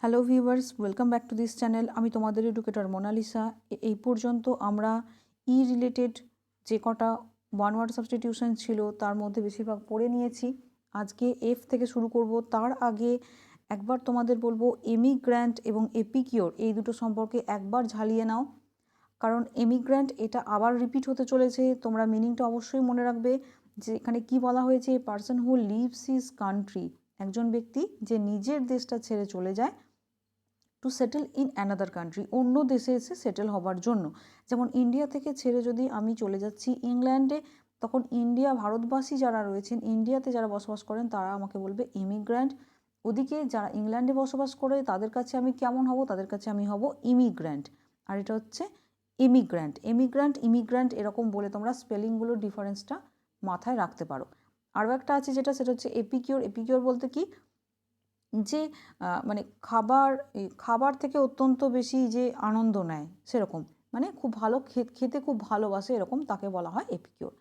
Hello viewers, welcome back to this channel. আমি তোমাদের educator Mona Lisa. এই পর্যন্ত আমরা রিলেটেড যে কটা ওয়ান ওয়ার্ড সাবস্টিটিউশন ছিল তার মধ্যে বেশিরভাগ পড়ে নিয়েছি। আজকে এফ থেকে শুরু করব। তার আগে একবার তোমাদের বলবো এমিগ্র্যান্ট এবং এপিকিওর এই দুটো সম্পর্কে একবার ঝালিয়ে নাও, কারণ এমিগ্র্যান্ট এটা আবার রিপিট হতে চলেছে। তোমরা মিনিংটা অবশ্যই মনে রাখবে যে এখানে কি বলা হয়েছে, person who lives his country, একজন ব্যক্তি যে নিজের দেশটা ছেড়ে চলে যায় to settle in another country, অন্য দেশে এসে সেটেল হবার জন্য। যেমন ইন্ডিয়া থেকে ছেড়ে যদি আমি চলে যাচ্ছি ইংল্যান্ডে, তখন ইন্ডিয়া ভারতবাসী যারা রয়েছেন, ইন্ডিয়াতে যারা বসবাস করেন তারা আমাকে বলবে ইমিগ্র্যান্ট। ওদিকে যারা ইংল্যান্ডে বসবাস করে তাদের কাছে আমি কেমন হব, তাদের কাছে আমি হব ইমিগ্র্যান্ট। আর এটা হচ্ছে ইমিগ্র্যান্ট। ইমিগ্র্যান্ট এরকম বলে তোমরা স্পেলিংগুলোর ডিফারেন্সটা মাথায় রাখতে পারো। আরও একটা আছে যেটা, সেটা হচ্ছে এপিকিওর। এপিকিওর বলতে কি, যে মানে খাবার থেকে অত্যন্ত বেশি যে আনন্দ নেয় সেরকম, মানে খুব ভালো খেতে খুব ভালোবাসে এরকম, তাকে বলা হয় এপিকিওর।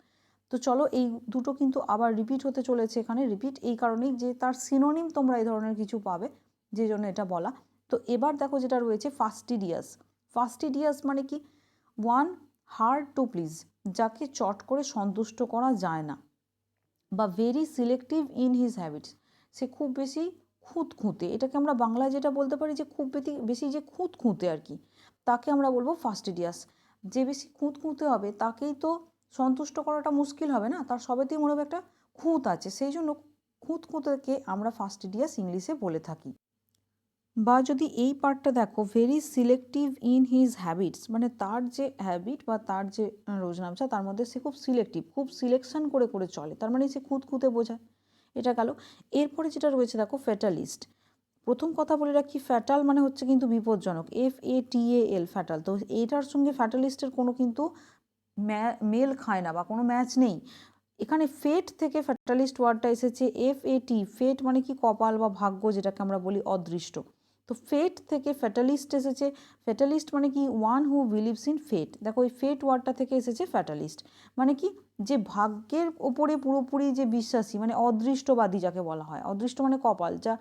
তো চলো, এই দুটো কিন্তু আবার রিপিট হতে চলেছে এখানে। রিপিট এই কারণেই যে তার সিনোনিম তোমরা এই ধরনের কিছু পাবে, যে জন্য এটা বলা। তো এবার দেখো যেটা রয়েছে ফাস্টিডিয়াস। ফাস্টিডিয়াস মানে কি, ওয়ান হার্ড টু প্লিজ, যাকে চট করে সন্তুষ্ট করা যায় না, বা very selective in his habits, সে খুব বেশি খুঁতখুঁতে। এটাকে আমরা বাংলায় যেটা বলতে পারি যে খুব বেশি যে খুঁতখুঁতে আর কি, তাকে আমরা বলবো ফাস্টিডিয়াস। যে বেশি খুঁতখুঁতে হবে তাকেই তো সন্তুষ্ট করাটা মুশকিল হবে না, তার সবেতেই মনে হবে একটা খুঁত আছে, সেই জন্য খুঁতখুঁতেকে আমরা ফাস্টিডিয়াস ইংলিশে বলে থাকি। বা যদি এই পার্টটা দেখো, very selective in his habits, মানে তার যে হ্যাবিট বা তার যে রোজনামচা তার মধ্যে সে খুব সিলেক্টিভ, খুব সিলেকশন করে করে চলে, তার মানে সে খুঁতখুঁতে বোঝায়। এটা গেল। এরপরে যেটা রয়েছে দেখো, ফ্যাটালিস্ট। প্রথম কথা বলে রাখি, ফ্যাটাল মানে হচ্ছে কিন্তু বিপজ্জনক, FATAL, ফ্যাটাল। তো এইটার সঙ্গে ফ্যাটালিস্টের কোনো কিন্তু মেল খায় না বা কোনো ম্যাচ নেই। এখানে ফেট থেকে ফ্যাটালিস্ট ওয়ার্ডটা এসেছে, FAT। ফেট মানে কি, কপাল বা ভাগ্য, যেটাকে আমরা বলি অদৃষ্ট। তো ফেট থেকে ফ্যাটালিস্ট এসেছে। ফ্যাটালিস্ট মানে কি, ওয়ান হু বিলিভস ইন ফেট। দেখো এই ফেট ওয়ার্ডটা থেকে এসেছে ফ্যাটালিস্ট, মানে কি, যে ভাগ্যের ওপরে পুরোপুরি যে বিশ্বাসী, মানে অদৃষ্টবাদী যাকে বলা হয়। অদৃষ্ট মানে কপাল, যা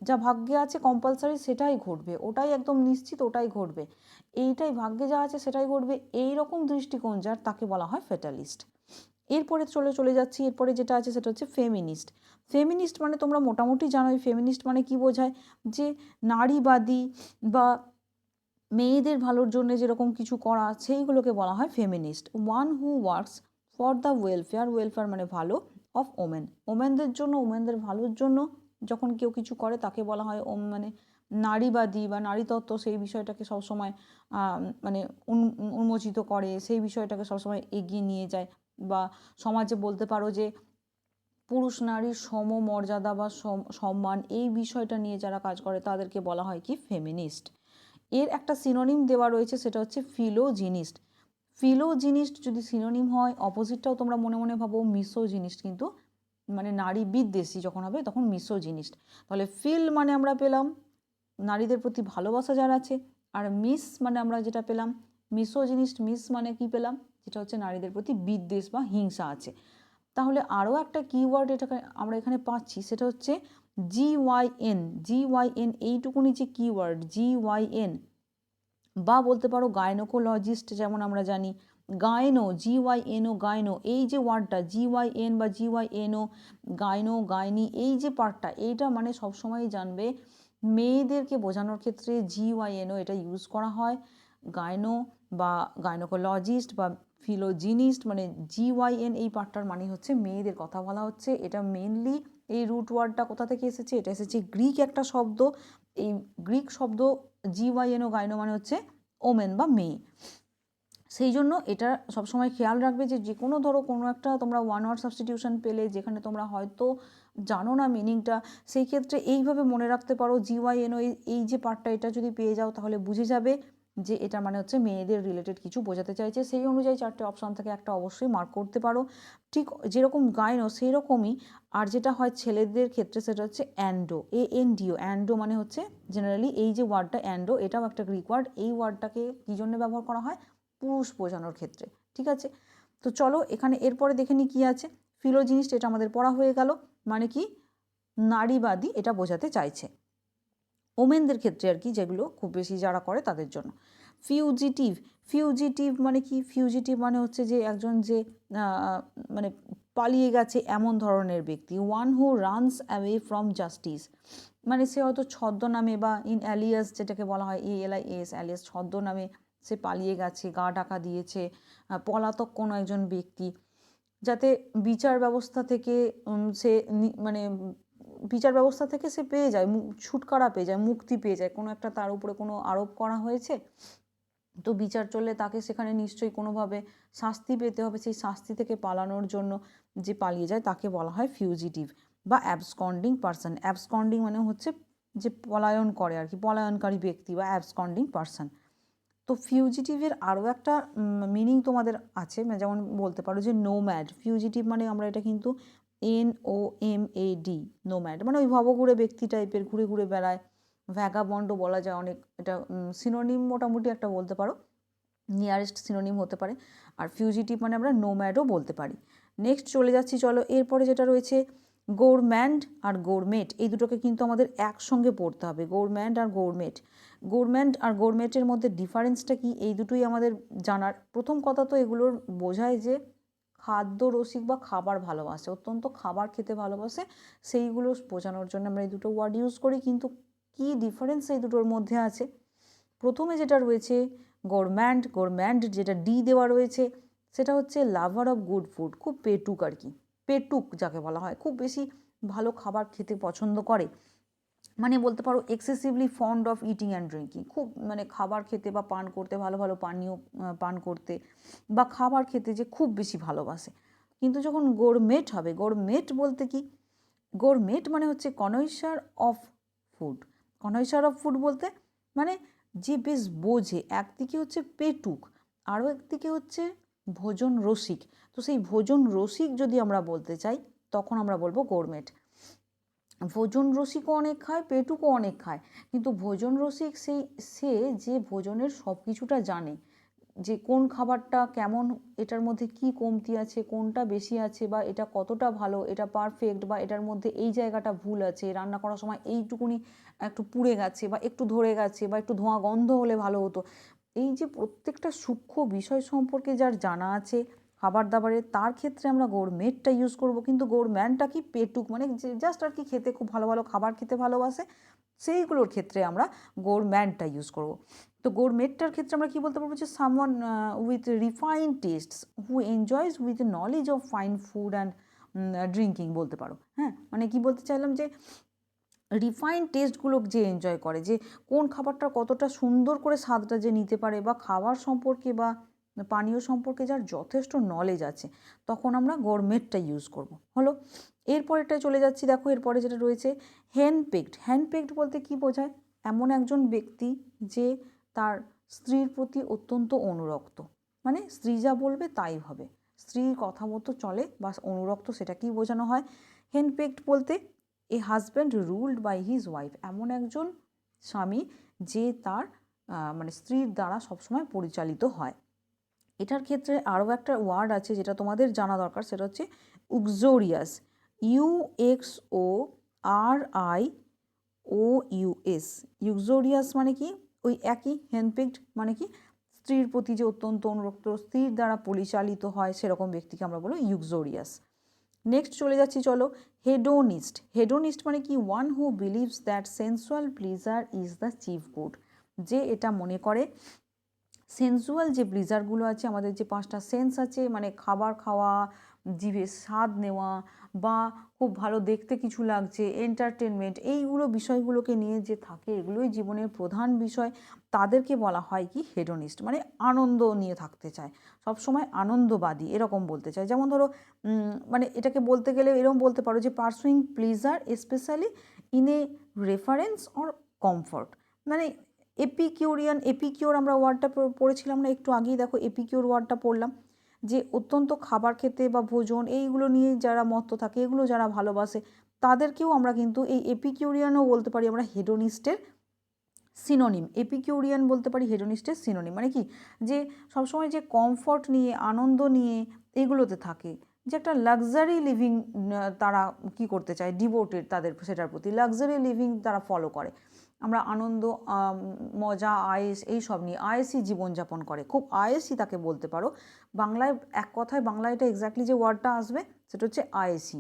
যা ভাগ্যে আছে কম্পালসারি সেটাই ঘটবে, ওটাই একদম নিশ্চিত, ওটাই ঘটবে, এইটাই ভাগ্যে যা আছে সেটাই ঘটবে, এইরকম দৃষ্টিকোণ যার, তাকে বলা হয় ফ্যাটালিস্ট। এরপরে চলে যাচ্ছি, এরপরে যেটা আছে সেটা হচ্ছে ফেমিনিস্ট। ফেমিনিস্ট মানে তোমরা মোটামুটি জানোই ফেমিনিস্ট মানে কি বোঝায়, যে নারীবাদী বা মেয়েদের ভালোর জন্য যেরকম কিছু করা, সেইগুলোকে বলা হয় feminist. One who works for the welfare মানে ভালো, অফ ওমেন, ওমেনদের জন্য, ওমেনদের ভালোর জন্য যখন কেউ কিছু করে তাকে বলা হয় মানে নারীবাদী বা নারীতত্ত্ব, সেই বিষয়টাকে সবসময় মানে উন্মোচিত করে, সেই বিষয়টাকে সবসময় এগিয়ে নিয়ে যায়। বা সমাজে বলতে পারো যে পুরুষ নারীর সমমর্যাদা বা সম্মান, এই বিষয়টা নিয়ে যারা কাজ করে তাদেরকে বলা হয় কি, ফেমিনিস্ট। এর একটা সিনোনিম দেওয়া রয়েছে, সেটা হচ্ছে ফিলোজিনিস্ট। ফিলোজিনিস্ট যদি সিনোনিম হয়, অপোজিটটাও তোমরা মনে মনে ভাবো মিসোজিনিস্ট, কিন্তু মানে নারী বিদ্বেষী যখন হবে তখন মিসোজিনিস্ট। তাহলে ফিল মানে আমরা পেলাম নারীদের প্রতি ভালোবাসা যার আছে, আর মিস মানে আমরা যেটা পেলাম মিসোজিনিস্ট। মিস মানে কি পেলাম, যেটা হচ্ছে নারীদের প্রতি বিদ্বেষ বা হিংসা আছে। তাহলে আরও একটা কিওয়ার্ড এটাকে আমরা এখানে পাচ্ছি, সেটা হচ্ছে GYN। এইটুকুনি যে কিওয়ার্ড GYN, বা বলতে পারো গাইনোকোলজিস্ট, যেমন আমরা জানি গাইনো, GYNO, গাইনো, এই যে ওয়ার্ডটা GYN বা GYNO, গাইনো, গাইনি, এই যে পার্টটা, এইটা মানে সবসময়ই জানবে মেয়েদেরকে বোঝানোর ক্ষেত্রে GYNO এটা ইউজ করা হয়। গাইনো বা গাইনোকোলজিস্ট বা ফিলোজিনিস্ট, মানে GYN এই পার্টটার মানে হচ্ছে মেয়েদের কথা বলা হচ্ছে। এটা মেনলি এই রুট ওয়ার্ডটা কোথা থেকে এসেছে, এটা এসেছে গ্রিক একটা শব্দ। এই গ্রিক শব্দ GYNO, গাইনো মানে হচ্ছে ওমেন বা মেয়ে। সেই জন্য এটা সবসময় খেয়াল রাখবে যে যে কোনো ধরো কোনো একটা তোমরা ওয়ান ওয়ার্ড সাবস্টিটিউশন পেলে, যেখানে তোমরা হয়তো জানো না মিনিংটা, সেই ক্ষেত্রে এইভাবে মনে রাখতে পারো GYNO, এই যে পার্টটা, এটা যদি পেয়ে যাও তাহলে বুঝে যাবে যে এটা মানে হচ্ছে মেয়েদের রিলেটেড কিছু বোঝাতে চাইছে। সেই অনুযায়ী চারটে অপশান থেকে একটা অবশ্যই মার্ক করতে পারো। ঠিক যেরকম গাইনো সেই রকমই আর যেটা হয় ছেলেদের ক্ষেত্রে, সেটা হচ্ছে অ্যান্ডো, ANDO। অ্যান্ডো মানে হচ্ছে জেনারেলি এই যে ওয়ার্ডটা অ্যান্ডো, এটাও একটা গ্রিক ওয়ার্ড। এই ওয়ার্ডটাকে কী জন্য ব্যবহার করা হয়, পুরুষ বোঝানোর ক্ষেত্রে। ঠিক আছে, তো চলো এখানে এরপরে দেখে নিই কী আছে। ফিলোজিনিস্ট এটা আমাদের পড়া হয়ে গেল, মানে কি নারীবাদী, এটা বোঝাতে চাইছে। ওমেনদের ক্ষেত্রে আর কি, যেগুলো খুব বেশি যারা করে তাদের জন্য। ফিউজিটিভ, ফিউজিটিভ মানে কি? ফিউজিটিভ মানে হচ্ছে যে একজন যে মানে পালিয়ে গেছে এমন ধরনের ব্যক্তি। One who runs away from justice, মানে সে হয়তো ছদ্মনামে বা ইন অ্যালিয়াস, যেটাকে বলা হয় ALIAS, অ্যালিয়াস, ছদ্মনামে সে পালিয়ে গেছে, গা ঢাকা দিয়েছে, পলাতক কোনো একজন ব্যক্তি, যাতে বিচার ব্যবস্থা থেকে সে মানে বিচার ব্যবস্থা থেকে সে পেয়ে যায়, ছুটকারা পেয়ে যায়, মুক্তি পেয়ে যায়। কোনো একটা তার উপরে কোনো আরোপ করা হয়েছে, তো বিচার চললে তাকে সেখানে নিশ্চয়ই কোনোভাবে শাস্তি পেতে হবে, সেই শাস্তি থেকে পালানোর জন্য যে পালিয়ে যায় তাকে বলা হয় ফিউজিটিভ বা অ্যাবসকন্ডিং পারসন। অ্যাবসকন্ডিং মানে হচ্ছে যে পলায়ন করে আর কি, পলায়নকারী ব্যক্তি বা অ্যাবসকন্ডিং পারসন। তো ফিউজিটিভের আরও একটা মিনিং তোমাদের আছে, যেমন বলতে পারো যে নোম্যাড। ফিউজিটিভ মানে আমরা এটা কিন্তু NOMAD, নোম্যাড মানে ওই ভবঘুরে ব্যক্তি টাইপের, ঘুরে ঘুরে বেড়ায়। ভ্যাগাবন্ডও বলা যায় অনেক, এটা সিনোনিম মোটামুটি একটা বলতে পারো, নিয়ারেস্ট সিনোনিম হতে পারে। আর ফিউজিটিভ মানে আমরা নোম্যাডও বলতে পারি। নেক্সট চলে যাচ্ছি, চলো এরপরে যেটা রয়েছে গভর্নমেন্ট আর গভর্নমেন্ট, এই দুটোকে কিন্তু আমাদের একসঙ্গে পড়তে হবে, গভর্নমেন্ট আর গভর্নমেন্ট। গভর্নমেন্ট আর গভর্নমেন্টের মধ্যে ডিফারেন্সটা কি, এই দুটোই আমাদের জানার। প্রথম কথা তো এগুলোর বোঝায় যে খাদ্য রসিক বা খাবার ভালোবাসে, অত্যন্ত খাবার খেতে ভালোবাসে, সেইগুলো বোঝানোর জন্য আমরা এই দুটো ওয়ার্ড ইউজ করি। কিন্তু কি ডিফারেন্স এই দুটোর মধ্যে আছে? প্রথমে যেটা রয়েছে গভর্নমেন্ট, গভর্নমেন্ট যেটা ডি দেওয়া রয়েছে, সেটা হচ্ছে লাভার অফ গুড ফুড, খুব পেটুক আর কি, পেটুক যাকে বলা হয়, খুব বেশি ভালো খাবার খেতে পছন্দ করে। মানে বলতে পারো excessively fond of eating and drinking, খুব মানে খাবার খেতে বা পান করতে, ভালো ভালো পানীয় পান করতে বা খাবার খেতে যে খুব বেশি ভালোবাসে। কিন্তু যখন গোরমেট হবে, গোরমেট বলতে কি, গোরমেট মানে হচ্ছে কনয়সার অফ ফুড। কনয়সার অফ ফুড বলতে মানে যে বেশ বোঝে, একদিকে হচ্ছে পেটুক, আরও একদিকে হচ্ছে ভোজন রসিক। তো সেই ভোজন রসিক যদি আমরা বলতে চাই তখন আমরা বলবো গোরমেট। ভোজন রসিকও অনেক খায়, পেটুকও অনেক খায়, কিন্তু ভোজন রসিক সে যে ভোজনের সব কিছুটা জানে, যে কোন খাবারটা কেমন, এটার মধ্যে কি কমতি আছে, কোনটা বেশি আছে, বা এটা কতটা ভালো, এটা পারফেক্ট, বা এটার মধ্যে এই জায়গাটা ভুল আছে, রান্না করার সময় এইটুকুনি একটু পুড়ে গেছে বা একটু ধরে গেছে বা একটু ধোঁয়া গন্ধ হলে ভালো হতো। এই যে প্রত্যেকটা সূক্ষ্ম বিষয় সম্পর্কে যার জানা আছে খাবার দাবারের, তার ক্ষেত্রে আমরা গোরমেটটা ইউজ করব। কিন্তু গোরম্যানটা কি, পেটুক মানে জাস্ট আর কি খেতে খুব ভালো ভালো খাবার খেতে ভালোবাসে, সেইগুলোর ক্ষেত্রে আমরা গোরম্যানটা ইউজ করব। তো গোরমেটটার ক্ষেত্রে আমরা কি বলতে পারবো, যে someone with refined tastes who enjoys with knowledge of fine food and drinking বলতে পারো। হ্যাঁ, মানে কি বলতে চাইলাম, যে রিফাইন্ড টেস্টগুলো যে এনজয় করে, যে কোন খাবারটা কতটা সুন্দর করে স্বাদটা যে নিতে পারে, বা খাবার সম্পর্কে বা পানীয় সম্পর্কে যার যথেষ্ট নলেজ আছে, তখন আমরা গোরমেটটা ইউজ করব। হলো, এরপরেরটায় চলে যাচ্ছি। দেখো এরপরে যেটা রয়েছে হ্যান্ডপিকড। হ্যান্ডপিকড বলতে কি বোঝায়? এমন একজন ব্যক্তি যে তার স্ত্রীর প্রতি অত্যন্ত অনুরক্ত, মানে স্ত্রী যা বলবে তাই হবে, স্ত্রীর কথা মতো চলে বা অনুরক্ত, সেটাকেই বোঝানো হয়। হ্যান্ডপিকড বলতে a husband ruled by his wife, এমন একজন স্বামী যে তার মানে স্ত্রীর দ্বারা সবসময় পরিচালিত হয়। এটার ক্ষেত্রে আরও একটা ওয়ার্ড আছে যেটা তোমাদের জানা দরকার, সেটা হচ্ছে উক্সোরিয়াস, UXORIOUS। ইউক্সোরিয়াস মানে কি, ওই একই, হ্যান্ডপিকড মানে কি স্ত্রীর প্রতি যে অত্যন্ত অনুরক্ত, স্ত্রীর দ্বারা পরিচালিত হয়, সেরকম ব্যক্তিকে আমরা বলবো ইউক্সোরিয়াস। নেক্সট চলে যাচ্ছি, চলো হেডোনিস্ট। হেডোনিস্ট মানে কি, one who believes that sensual pleasure is the chief good, যে এটা মনে করে সেন্সুয়াল যে প্লিজারগুলো আছে, আমাদের যে 5টা সেন্স আছে, মানে খাবার খাওয়া, জিভের স্বাদ নেওয়া, বা খুব ভালো দেখতে কিছু লাগছে, এন্টারটেনমেন্ট, এইগুলো বিষয়গুলোকে নিয়ে যে থাকে, এগুলোই জীবনের প্রধান বিষয়, তাদেরকে বলা হয় কি হেডোনিস্ট। মানে আনন্দ নিয়ে থাকতে চায়, সবসময় আনন্দবাদী এরকম বলতে চায়। যেমন ধরো মানে এটাকে বলতে গেলে এরকম বলতে পারো যে pursuing pleasure specially in a reference or comfort, মানে এপিকিউরিয়ান। এপিকিউর আমরা ওয়ার্ডটা পড়েছিলাম না একটু আগেই, দেখো এপিকিউর ওয়ার্ডটা পড়লাম, যে অত্যন্ত খাবার খেতে বা ভোজন এইগুলো নিয়ে যারা মত্ত থাকে, এগুলো যারা ভালোবাসে, তাদেরকেও আমরা কিন্তু এই এপিকিউরিয়ানও বলতে পারি আমরা হেডোনিস্টের সিনোনিম। এপিকিউরিয়ান বলতে পারি হেডোনিস্টের সিনোনিম। মানে কি, যে সবসময় যে কমফর্ট নিয়ে, আনন্দ নিয়ে এগুলোতে থাকে, যে একটা লাক্সারি লিভিং তারা কি করতে চায়, ডিভোটেড তাদের সেটার প্রতি, লাক্সারি লিভিং তারা ফলো করে। আমরা আনন্দ, মজা, আয়েস এই সব নিয়ে আয়েসি জীবনযাপন করে, খুব আয়েসি তাকে বলতে পারো। বাংলায় এক কথায় বাংলায় এটা এক্স্যাক্টলি যে ওয়ার্ডটা আসবে সেটা হচ্ছে আয়েসি,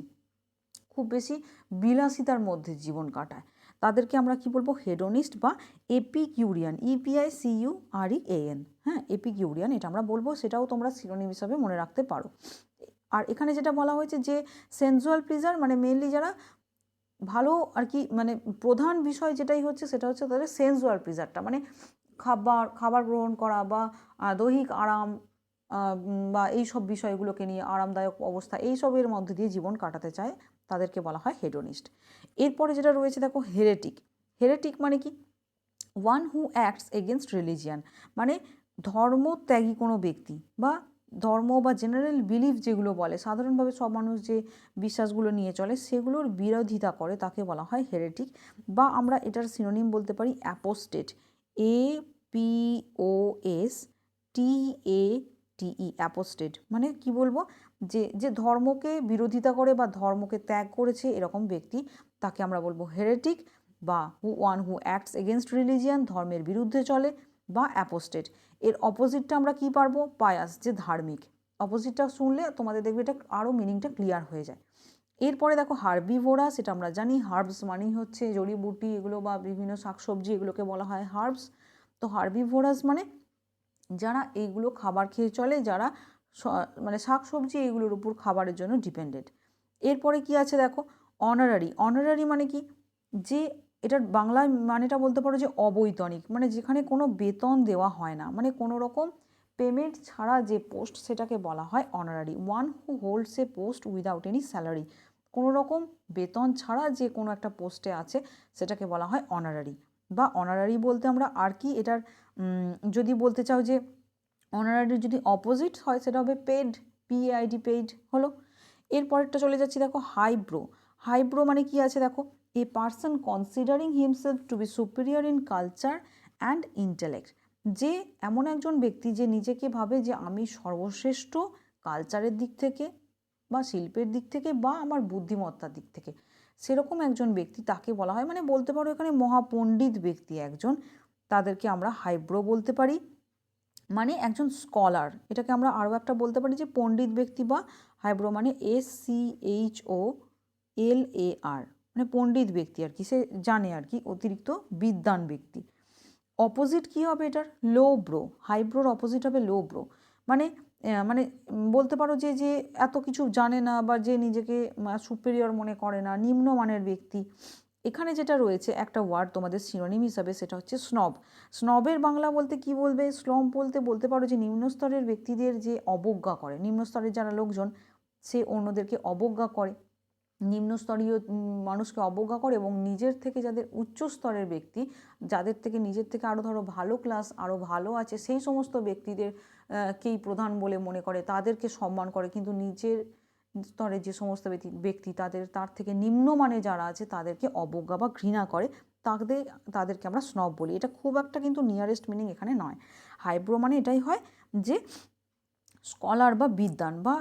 খুব বেশি বিলাসিতার মধ্যে জীবন কাটায়। তাদেরকে আমরা কি বলবো, হেডোনিস্ট বা এপিকিউরিয়ান, EPICUREAN, হ্যাঁ এপিকিউরিয়ান এটা আমরা বলবো, সেটাও তোমরা সিনোনিম হিসাবে মনে রাখতে পারো। আর এখানে যেটা বলা হয়েছে যে সেন্সুয়াল প্লিজার মানে মেনলি যারা ভালো আর কি, মানে প্রধান বিষয় যেটাই হচ্ছে সেটা হচ্ছে তাদের সেন্সুয়াল প্লিজারটা, মানে খাবার গ্রহণ করা বা দৈহিক আরাম বা এই সব বিষয়গুলোকে নিয়ে আরামদায়ক অবস্থা এইসবের মধ্যে দিয়ে জীবন কাটাতে চায়, তাদেরকে বলা হয় হেডোনিস্ট। এরপরে যেটা রয়েছে দেখো হেরেটিক। হেরেটিক মানে কি, one who acts against religion, মানে ধর্মত্যাগী কোনো ব্যক্তি বা ধর্ম বা জেনারেল বিলিফ যেগুলো বলে, সাধারণভাবে সব মানুষ যে বিশ্বাসগুলো নিয়ে চলে সেগুলোর বিরোধিতা করে, তাকে বলা হয় হেরেটিক। বা আমরা এটার সিনোনিম বলতে পারি অ্যাপোস্টেট, APOSTATE, অ্যাপোস্টেট মানে কি বলবো, যে যে ধর্মকে বিরোধিতা করে বা ধর্মকে ত্যাগ করেছে এরকম ব্যক্তি, তাকে আমরা বলবো হেরেটিক বা one who acts against religion, ধর্মের বিরুদ্ধে চলে, বা অ্যাপোস্টেট। এর অপোজিটটা আমরা কি পারবো, পায়াস, যে ধার্মিক। অপোজিটটা শুনলে তোমাদের দেখবে এটা আরও মিনিংটা ক্লিয়ার হয়ে যায়। এরপরে দেখো হার্বিভোরাস, এটা আমরা জানি হার্বস মানেই হচ্ছে জড়িবুটি এগুলো বা বিভিন্ন শাকসবজি, এগুলোকে বলা হয় হার্বস। তো হার্বিভোরাস মানে যারা এইগুলো খাবার খেয়ে চলে, যারা মানে শাকসবজি এইগুলোর উপর খাবারের জন্য ডিপেন্ডেন্ট। এরপরে কি আছে দেখো অনারারি। অনারারি মানে কি, যে এটার বাংলায় মানেটা বলতে পারো যে অবৈতনিক, মানে যেখানে কোনো বেতন দেওয়া হয় না, মানে কোনো রকম পেমেন্ট ছাড়া যে পোস্ট সেটাকে বলা হয় honorary. One who holds A post without any salary, কোনো রকম বেতন ছাড়া যে কোনো একটা পোস্টে আছে সেটাকে বলা হয় অনারারি। বা অনারারি বলতে আমরা আর কি, এটার যদি বলতে চাও যে অনারারির যদি অপোজিট হয় সেটা হবে পেড, PAID, পেইড হলো। এরপরেরটা চলে যাচ্ছি দেখো হাইব্রো। হাইব্রো মানে কি আছে দেখো, a person considering himself to be superior in culture and intellect, যে এমন একজন ব্যক্তি যে নিজেকে ভাবে যে আমি সর্বশ্রেষ্ঠ কালচারের দিক থেকে বা শিল্পের দিক থেকে বা আমার বুদ্ধিমত্তার দিক থেকে, সেরকম একজন ব্যক্তি তাকে বলা হয়, মানে বলতে পারো এখানে মহাপণ্ডিত ব্যক্তি একজন, তাদেরকে আমরা হাইব্রো বলতে পারি, মানে একজন স্কলার। এটাকে আমরা আরও একটা বলতে পারি যে পণ্ডিত ব্যক্তি বা হাইব্রো মানে SCHOLAR, মানে পণ্ডিত ব্যক্তি আর কি, সে জানে আর কি, অতিরিক্ত বিদ্বান ব্যক্তি। অপোজিট কি হবে এটার, লো ব্রো। হাইব্রোর অপোজিট হবে লো ব্রো, মানে মানে বলতে পারো যে যে এত কিছু জানে না বা যে নিজেকে সুপেরিয়র মনে করে না, নিম্নমানের ব্যক্তি। এখানে যেটা রয়েছে একটা ওয়ার্ড তোমাদের সিনোনিম হিসাবে, সেটা হচ্ছে স্নব। স্নবের বাংলা বলতে কি বলবে, স্নব বলতে বলতে পারো যে নিম্নস্তরের ব্যক্তিদের যে অবজ্ঞা করে, নিম্নস্তরের যারা লোকজন সে অন্যদেরকে অবজ্ঞা করে, নিম্নস্তরীয় মানুষকে অবজ্ঞা করে, এবং নিজের থেকে যাদের উচ্চ স্তরের ব্যক্তি, যাদের থেকে নিজের থেকে আরও ধরো ভালো ক্লাস আরও ভালো আছে, সেই সমস্ত ব্যক্তিদের কেই প্রধান বলে মনে করে, তাদেরকে সম্মান করে, কিন্তু নিজের স্তরে যে সমস্ত ব্যক্তি তার থেকে নিম্নমানে যারা আছে তাদেরকে অবজ্ঞা বা ঘৃণা করে, তাদেরকে আমরা স্নব বলি। এটা খুব একটা কিন্তু নিয়ারেস্ট মিনিং এখানে নয়। হাইব্রো মানে এটাই হয় যে স্কলার বা বিদ্বান, বা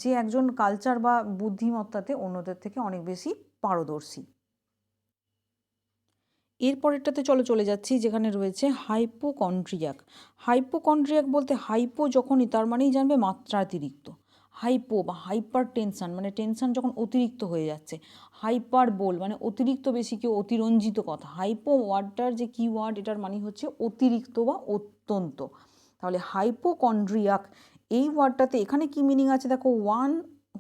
যে একজন কালচার বা বুদ্ধিমত্তাতে অন্যদের থেকে অনেক বেশি পারদর্শী। এরপরেরটাতে চলে যাচ্ছি, যেখানে রয়েছে হাইপোকন্ড্রিয়াক। হাইপোকন্ড্রিয়াক বলতে হাইপো যখনই, তার মানেই জানবে মাত্রাতিরিক্ত। হাইপো বা হাইপার টেনশন মানে টেনশন যখন অতিরিক্ত হয়ে যাচ্ছে। হাইপার বোল মানে অতিরিক্ত বেশি কেউ অতিরঞ্জিত কথা। হাইপো ওয়ার্ডটার যে কি ওয়ার্ড, এটার মানে হচ্ছে অতিরিক্ত বা অত্যন্ত। তাহলে হাইপোকন্ড্রিয়াক এই ওয়ার্ডটাতে এখানে কি মিনিং আছে দেখো, one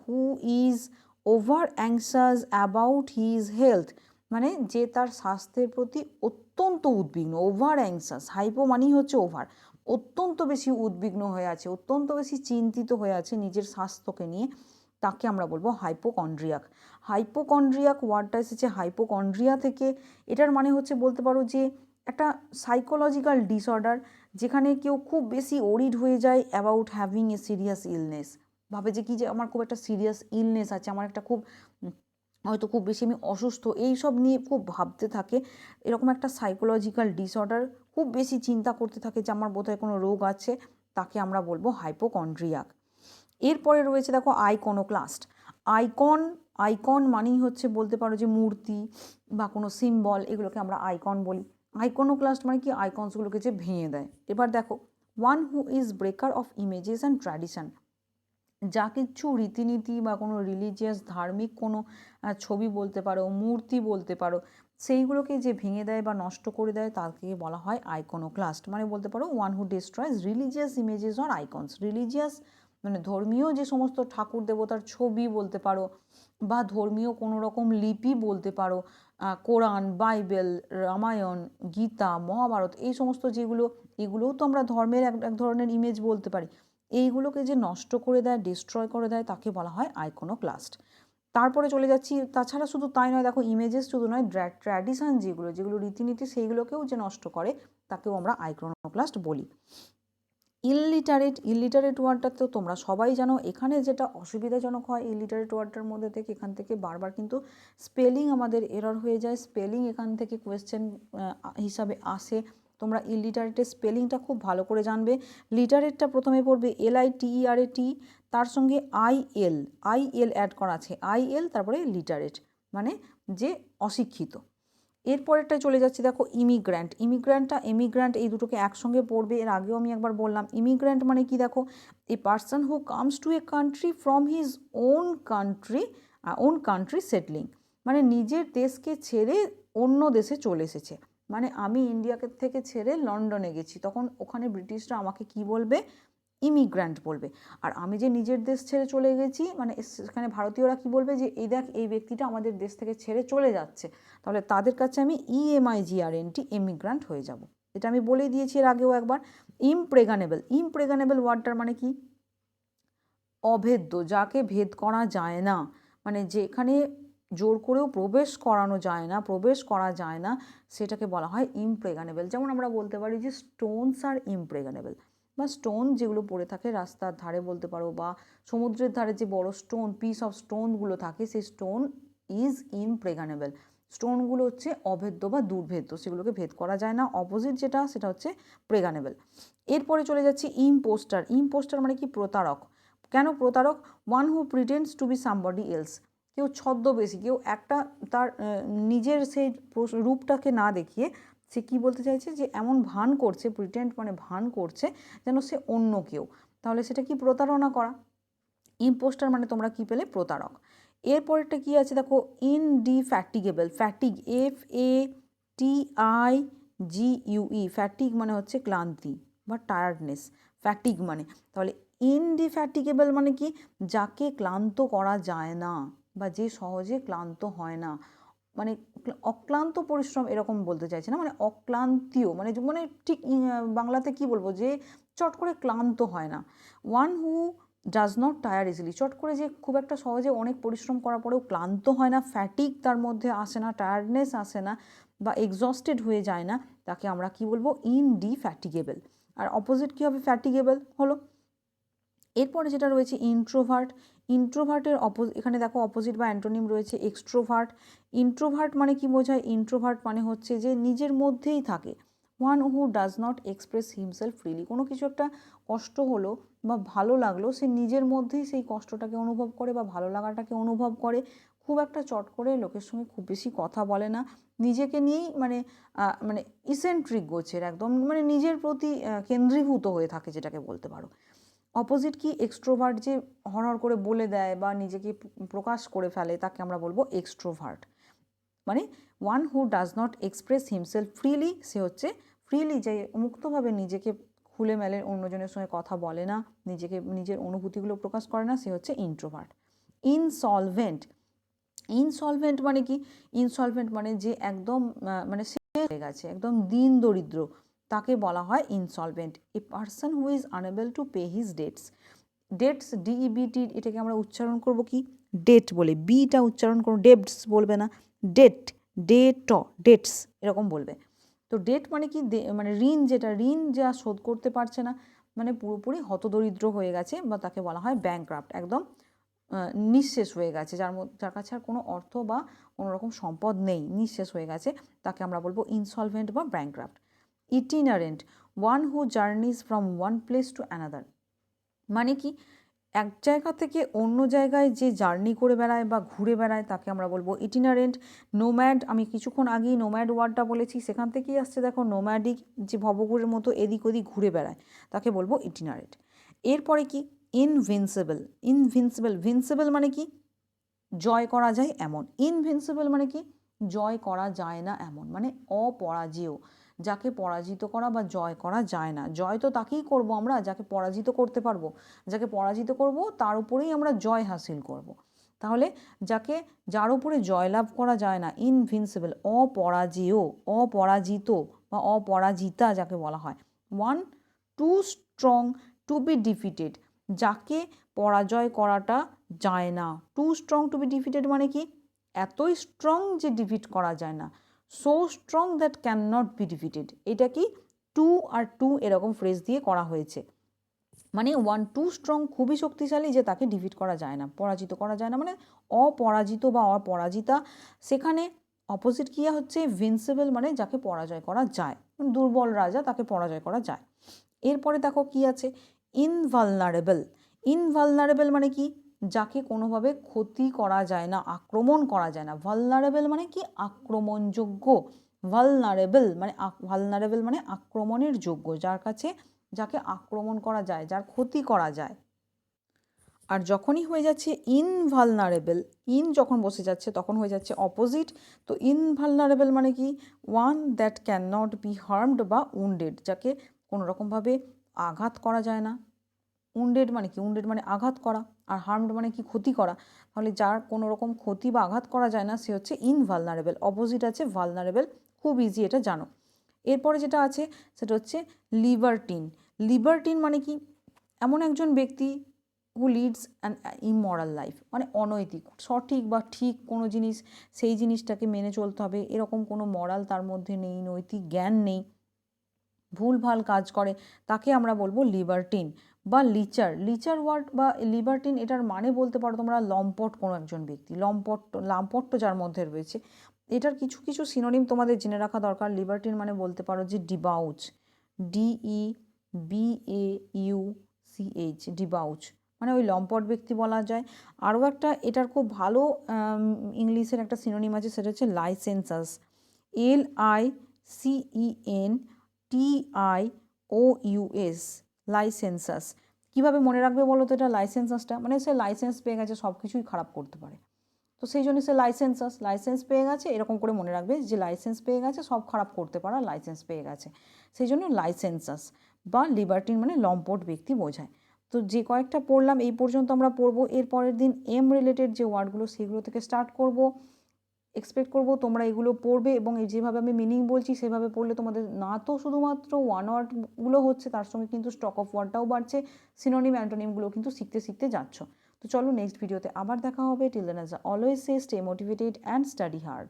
who is over anxious about his health, মানে যে তার স্বাস্থ্যের প্রতি অত্যন্ত উদ্বিগ্ন। ওভার অ্যাংশাস, হাইপো মানেই হচ্ছে ওভার, অত্যন্ত বেশি উদ্বিগ্ন হয়ে আছে, অত্যন্ত বেশি চিন্তিত হয়ে আছে নিজের স্বাস্থ্যকে নিয়ে, তাকে আমরা বলবো হাইপোকন্ড্রিয়াক। হাইপোকন্ড্রিয়াক ওয়ার্ডটা এসেছে হাইপোকন্ড্রিয়া থেকে। এটার মানে হচ্ছে বলতে পারো যে একটা সাইকোলজিক্যাল ডিসঅর্ডার, যেখানে কেউ খুব বেশি ওরিড হয়ে যায় about having a serious illness, ভাবে যে কি যে আমার খুব একটা সিরিয়াস ইলনেস আছে, আমার একটা খুব হয়তো খুব বেশি আমি অসুস্থ, এই সব নিয়ে খুব ভাবতে থাকে, এরকম একটা সাইকোলজিক্যাল ডিসঅর্ডার, খুব বেশি চিন্তা করতে থাকে যে আমার বোধহয় কোনো রোগ আছে, তাকে আমরা বলবো হাইপোকন্ড্রিয়াক। এরপরে রয়েছে দেখো আইকনোক্লাস্ট। আইকন মানেই হচ্ছে বলতে পারো যে মূর্তি বা কোনো সিম্বল, এগুলোকে আমরা আইকন বলি। আইকনোক্লাস্ট মানে কি, আইকনসগুলোকে যে ভেঙে দেয়। এবার দেখো, one who is breaker of images and tradition, যা কিছু রীতিনীতি বা কোনো রিলিজিয়াস ধার্মিক কোনো ছবি বলতে পারো, মূর্তি বলতে পারো, সেইগুলোকে যে ভেঙে দেয় বা নষ্ট করে দেয় তাকে বলা হয় আইকনোক্লাস্ট। মানে বলতে পারো one who destroys religious images or icons. Religious মানে ধর্মীয় যে সমস্ত ঠাকুর দেবতার ছবি বলতে পারো, বা ধর্মীয় কোনো রকম লিপি বলতে পারো, কোরআন, বাইবেল, রামায়ণ, গীতা, মহাভারত, এই সমস্ত যেগুলো, এগুলোও তো আমরা ধর্মের এক ধরনের ইমেজ বলতে পারি। এইগুলোকে যে নষ্ট করে দেয়, ডিস্ট্রয় করে দেয়, তাকে বলা হয় আইকনোক্লাস্ট। তারপরে চলে যাচ্ছি, তাছাড়া শুধু তাই নয়, দেখো ইমেজেস শুধু নয়, ট্র্যাডিশন যেগুলো রীতিনীতি, সেইগুলোকেও যে নষ্ট করে তাকেও আমরা আইকনোক্লাস্ট বলি। ইলিটারেট ওয়ার্ডটা তো তোমরা সবাই জানো। এখানে যেটা অসুবিধাজনক হয় ইলিটারেট ওয়ার্ডটার মধ্যে থেকে, এখান থেকে বারবার কিন্তু স্পেলিং আমাদের এরর হয়ে যায়। স্পেলিং এখান থেকে কোয়েশ্চেন হিসাবে আসে। তোমরা ইলিটারেটের স্পেলিংটা খুব ভালো করে জানবে। লিটারেটটা প্রথমে পড়বে LITERAT, তার সঙ্গে আইএল অ্যাড করা আছে, আইএল, তারপরে লিটারেট মানে যে অশিক্ষিত। এরপরেরটায় চলে যাচ্ছি, দেখো এমিগ্র্যান্ট, এই দুটোকে একসঙ্গে পড়বে। এর আগেও আমি একবার বললাম, ইমিগ্র্যান্ট মানে কি, দেখো a person who comes to a country from his own country settling, মানে নিজের দেশকে ছেড়ে অন্য দেশে চলে এসেছে। মানে আমি ইন্ডিয়াকে থেকে ছেড়ে লন্ডনে গেছি, তখন ওখানে ব্রিটিশরা আমাকে কি বলবে, ইমিগ্র্যান্ট বলবে। আর আমি যে নিজের দেশ ছেড়ে চলে গেছি, মানে সেখানে ভারতীয়রা কি বলবে, যে এই দেখ এই ব্যক্তিটা আমাদের দেশ থেকে ছেড়ে চলে যাচ্ছে, তাহলে তাদের কাছে আমি EMIGRANT, এমিগ্রান্ট হয়ে যাব। এটা আমি বলে দিয়েছি এর আগেও একবার। ইমপ্রেগানেবল ওয়ার্ডটার মানে কি, অভেদ্য, যাকে ভেদ করা যায় না, মানে যেখানে জোর করেও প্রবেশ করা যায় না, সেটাকে বলা হয় ইমপ্রেগানেবল। যেমন আমরা বলতে পারি যে স্টোনস আর ইমপ্রেগানেবল, বা স্টোন যেগুলো পড়ে থাকে রাস্তার ধারে বলতে পারো, বা সমুদ্রের ধারে যে বড় পিস অফ স্টোনগুলো থাকে, সেই স্টোন ইজ ইমপ্রেগানেবল। স্টোনগুলো হচ্ছে অভেদ্য বা দুর্ভেদ্য, সেগুলোকে ভেদ করা যায় না। অপোজিট যেটা, সেটা হচ্ছে প্রেগানেবল। এরপরে চলে যাচ্ছি ইম্পোস্টার মানে কি, প্রতারক। কেন প্রতারক, one who pretends to be somebody else, কেউ ছদ্মবেশী, কেউ একটা তার নিজের সেই রূপটাকে না দেখিয়ে সে কি বলতে চাইছে, যে এমন ভান করছে, প্রিটেন্ড মানে ভান করছে যেন সে অন্য কেউ, তাহলে সেটা কি, প্রতারণা করা। ইম্পোস্টার মানে তোমরা কি পেলে, প্রতারক। এরপরেরটা কি আছে, দেখো ইনডিফ্যাটিগেবল, ফ্যাটিগ, FATIGUE, ফ্যাটিগ মানে হচ্ছে ক্লান্তি বা টায়ার্ডনেস, ফ্যাটিগ মানে, তাহলে ইনডিফ্যাটিগেবল মানে কি, যাকে ক্লান্ত করা যায় না, বা যে সহজে ক্লান্ত হয় না, মানে অক্লান্ত পরিশ্রম এরকম বলতে চাইছে না, মানে অক্লান্তীয়, মানে মানে ঠিক বাংলাতে কি বলবো, যে চট করে ক্লান্ত হয় না। One who does not tyre easily, চট করে যে খুব একটা সহজে অনেক পরিশ্রম করার পরেও ক্লান্ত হয় না, ফ্যাটিক তার মধ্যে আসে না, টায়ার্ডনেস আসে না, বা এক্সস্টেড হয়ে যায় না, তাকে আমরা কি বলবো, ইনডিফ্যাটিগেবল। আর অপোজিট কী হবে, ফ্যাটিগেবল হলো। এরপরে যেটা রয়েছে ইন্ট্রোভার্টের এখানে দেখো অপোজিট বা অ্যান্টোনিম রয়েছে এক্সট্রোভার্ট। ইন্ট্রোভার্ট মানে কি বোঝায়, ইন্ট্রোভার্ট মানে হচ্ছে যে নিজের মধ্যেই থাকে। One who does not express himself freely, কোনো কিছু একটা কষ্ট হলো বা ভালো লাগলো, সে নিজের মধ্যেই সেই কষ্টটাকে অনুভব করে বা ভালো লাগাটাকে অনুভব করে, খুব একটা চট করে লোকের সঙ্গে খুব বেশি কথা বলে না, নিজেকে নিয়েই মানে মানে ইসেন্ট্রিক গোছের, একদম মানে নিজের প্রতি কেন্দ্রীভূত হয়ে থাকে, যেটাকে বলতে পারো। অপোজিট কি, এক্সট্রোভার্ট, যে হরহর করে বলে দেয় বা নিজেকে প্রকাশ করে ফেলে, তাকে আমরা বলবো এক্সট্রোভার্ট। মানে one who does not express himself freely, সে হচ্ছে ফ্রিলি, যে মুক্তভাবে নিজেকে খুলে মেলে অন্যজনের সঙ্গে কথা বলে না, নিজের অনুভূতিগুলো প্রকাশ করে না, সে হচ্ছে ইন্ট্রোভার্ট। ইনসলভেন্ট মানে কি, ইনসলভেন্ট মানে যে একদম মানে শেষ হয়ে গেছে, একদম দিন দরিদ্র, তাকে বলা হয় insolvent. A person who is unable to pay his dates, DEBT, এটাকে আমরা উচ্চারণ করব কি, ডেট বলে, বিটা উচ্চারণ করো, ডেটস বলবে না, ডেটস এরকম বলবে। তো ডেট মানে কি, মানে ঋণ যা শোধ করতে পারছে না, মানে পুরোপুরি হতদরিদ্র হয়ে গেছে, বা তাকে বলা হয় ব্যাংক্রাফট, একদম নিঃশেষ হয়ে গেছে, যার কাছে আর কোনো অর্থ বা কোনো রকম সম্পদ নেই, নিঃশেষ হয়ে গেছে, তাকে আমরা বলবো ইনসলভেন্ট বা bankrupt. Itinerant, one who journeys from one place to another, মানে কি, এক জায়গা থেকে অন্য জায়গায় যে জার্নি করে বেড়ায় বা ঘুরে বেড়ায় তাকে আমরা বলবো ইটিনারেন্ট। নোম্যাড, আমি কিছুক্ষণ আগেই নোম্যাড ওয়ার্ডটা বলেছি, সেখান থেকেই আসছে দেখো, নোম্যাডিক, যে ভবঘুরের মতো এদিক ওদিক ঘুরে বেড়ায় তাকে বলবো ইটিনারেন্ট। এরপরে কি, ইনভিনসিবল। ইনভিনসিবল, ভিনসিবল মানে কি, জয় করা যায় এমন। ইনভিনসিবল মানে কি, জয় করা যায় না এমন, মানে অপরাজেয়, যাকে পরাজিত করা বা জয় করা যায় না। জয় তো তাকেই করব আমরা যাকে পরাজিত করতে পারবো, যাকে পরাজিত করব তার উপরেই আমরা জয় হাসিল করব। তাহলে যার উপরে জয়লাভ করা যায় না, ইনভিনসিবল, অপরাজেয়, অপরাজিত বা অপরাজিতা যাকে বলা হয়। One, too strong to be defeated, যাকে পরাজয় করাটা যায় না। Too strong to be defeated মানে কি, এতই স্ট্রং যে ডিফিট করা যায় না। So strong that can not be defeated, এটা কি টু আর টু এরকম ফ্রেজ দিয়ে করা হয়েছে। মানে ওয়ান টু স্ট্রং, খুবই শক্তিশালী যে তাকে ডিফিট করা যায় না, পরাজিত করা যায় না, মানে অপরাজিত বা অপরাজিতা। সেখানে অপোজিট কি হচ্ছে, ভিনসিবল, মানে যাকে পরাজয় করা যায়, দুর্বল রাজা, তাকে পরাজয় করা যায়। এরপরে দেখো কি আছে, ইনভালনারেবল। ইনভালনারেবল মানে কি, যাকে কোনোভাবে ক্ষতি করা যায় না, আক্রমণ করা যায় না। ভালনারেবল মানে কি, আক্রমণযোগ্য। ভালনারেবল মানে আক্রমণের যোগ্য, যাকে আক্রমণ করা যায়, যার ক্ষতি করা যায়। আর যখনই হয়ে যাচ্ছে ইনভালনারেবল, যখন বসে যাচ্ছে তখন হয়ে যাচ্ছে অপোজিট। তো ইনভালনারেবল মানে কি, one that can not be harmed বা উন্ডেড, যাকে কোনোরকমভাবে আঘাত করা যায় না। উন্ডেড মানে কি, উন্ডেড মানে আঘাত করা, আর হার্মড মানে কি, ক্ষতি করা। তাহলে যার কোনো রকম ক্ষতি বা আঘাত করা যায় না সে হচ্ছে ইনভালনারেবল। অপোজিট আছে ভালনারেবল, খুব ইজি, এটা জানো। এরপরে যেটা আছে সেটা হচ্ছে লিবার্টিন। লিবার্টিন মানে কি, এমন একজন ব্যক্তি হু লিডস অ্যান ইমরাল লাইফ, মানে অনৈতিক, সঠিক বা ঠিক কোনো জিনিস সেই জিনিসটাকে মেনে চলতে হবে এরকম কোনো মরাল তার মধ্যে নেই, নৈতিক জ্ঞান নেই, ভুলভাল কাজ করে, তাকে আমরা বলবো লিবার্টিন। বা লিচার। লিচার ওয়ার্ড বা লিবার্টিন, এটার মানে বলতে পারো তোমরা লম্পট কোনো একজন ব্যক্তি, লাম্পট্য যার মধ্যে রয়েছে। এটার কিছু কিছু সিনোনিম তোমাদের জেনে রাখা দরকার। লিবার্টিন মানে বলতে পারো যে ডিবাউচ, DEBAUCH, ডিবাউচ মানে ওই লম্পট ব্যক্তি বলা যায়। আরও একটা এটার খুব ভালো ইংলিশের একটা সিনোনিম আছে, সেটা হচ্ছে লাইসেন্সাস, LICENTIOUS, লাইসেন্সাস। কীভাবে মনে রাখবে বলো তো এটা, লাইসেন্সাসটা মানে সে লাইসেন্স পেয়ে গেছে সব কিছুই খারাপ করতে পারে, তো সেই জন্য সে লাইসেন্স পেয়ে গেছে, এরকম করে মনে রাখবে যে লাইসেন্স পেয়ে গেছে, সব খারাপ করতে পারা লাইসেন্স পেয়ে গেছে, সেই জন্য লাইসেন্সাস। বা লিবার্টিন মানে লম্পট ব্যক্তি বোঝায়। তো যে কয়েকটা পড়লাম এই পর্যন্ত আমরা পড়বো, এর পরের দিন এম রিলেটেড যে ওয়ার্ডগুলো সেগুলো থেকে স্টার্ট করব। এক্সপেক্ট করব তোমরা এগুলো পড়বে এবং এই যেভাবে আমি মিনিং বলছি সেভাবে পড়লে তোমাদের না তো শুধুমাত্র ওয়ান ওয়ার্ডগুলো হচ্ছে, তার সঙ্গে কিন্তু স্টক অফ ওয়ার্ডটাও বাড়ছে, সিনোনিম অ্যান্টোনিমগুলো কিন্তু শিখতে শিখতে যাচ্ছ। তো চলো নেক্সট ভিডিওতে আবার দেখা হবে। Till then, as always say, stay motivated and study hard.